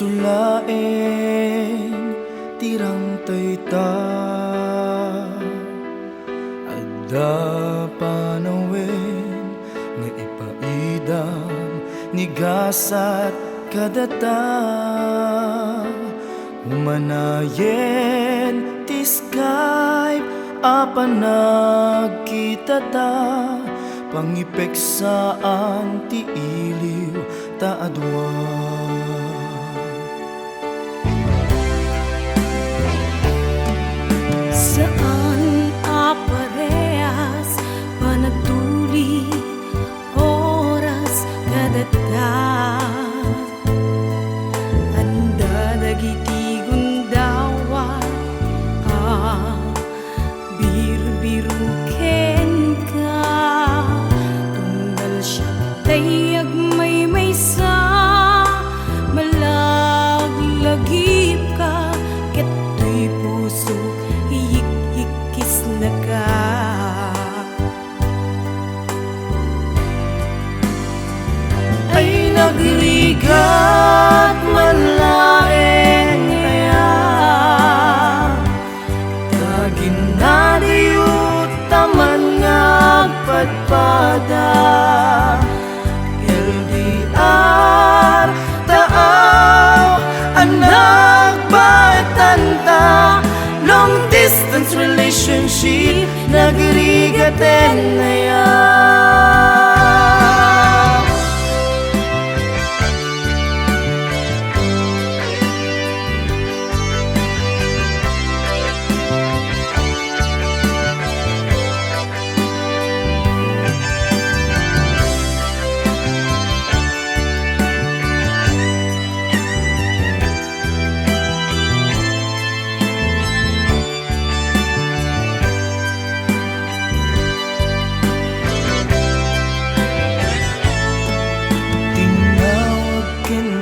isulaing tirang tayta adda panawin nga ipaidam ni gasat kadata humanayen ti Skype apan nagkita ta pangipeksaan ti iliw ta adwa. Saan aparehas panagtuli oras kadata anda dagiti gundawa biru-biru ken ka tunggal siya tayag may sa malaglagip ka keto'y puso hiyik-hikis na ka. Ay nagrigat malaeng aya taginadiyot taman ngagpadpada LDR taaw anak baetanta long distance relationship nagrigaten aya.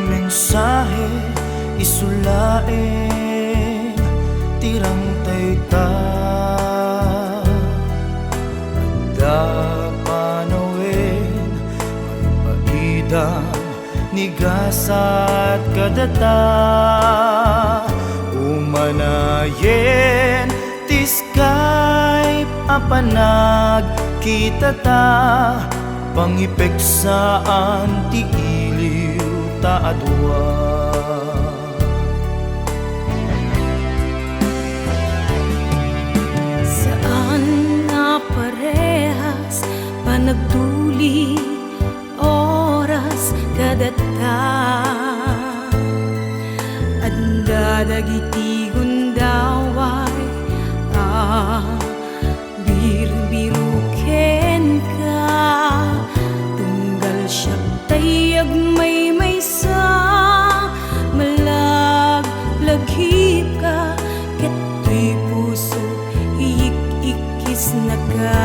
Mensahe isulaing tirang tayta adda panawin pagpaidam ni gasat kadata umanayen ti Skype apan nagkita ta pangipeksaan ti iliw ta adwa. Saan na parehas panagtuli oras kadata anda dagiti gundaway biru-biru ken ka tunggal siya tayag may sa malaglagip ka keto'y puso hiyik-ikis na ka.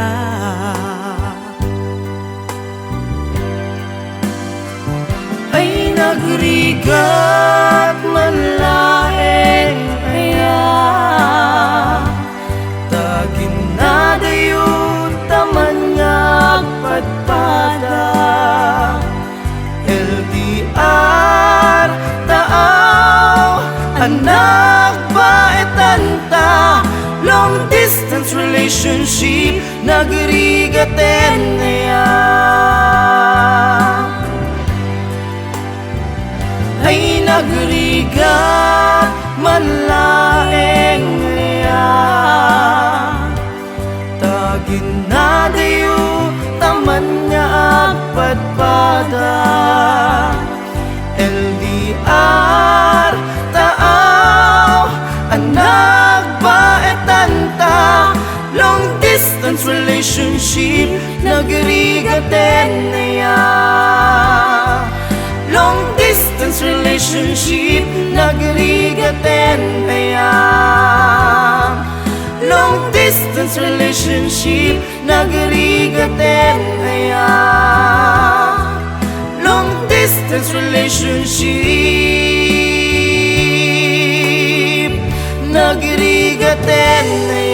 Ay nagrigat malaeng aya taginadayot taman ngagpadpada LDR taaw anak baetanta long distance relationship nagrigaten aya. Ay nagrigat malaeng aya taginadayo taman nga agpadpada LDR taaw anak baetanta long distance relationship nagrigaten aya. Long distance relationship nagrigaten aya. Long distance relationship nagrigaten aya. Long distance relationship nagrigaten aya.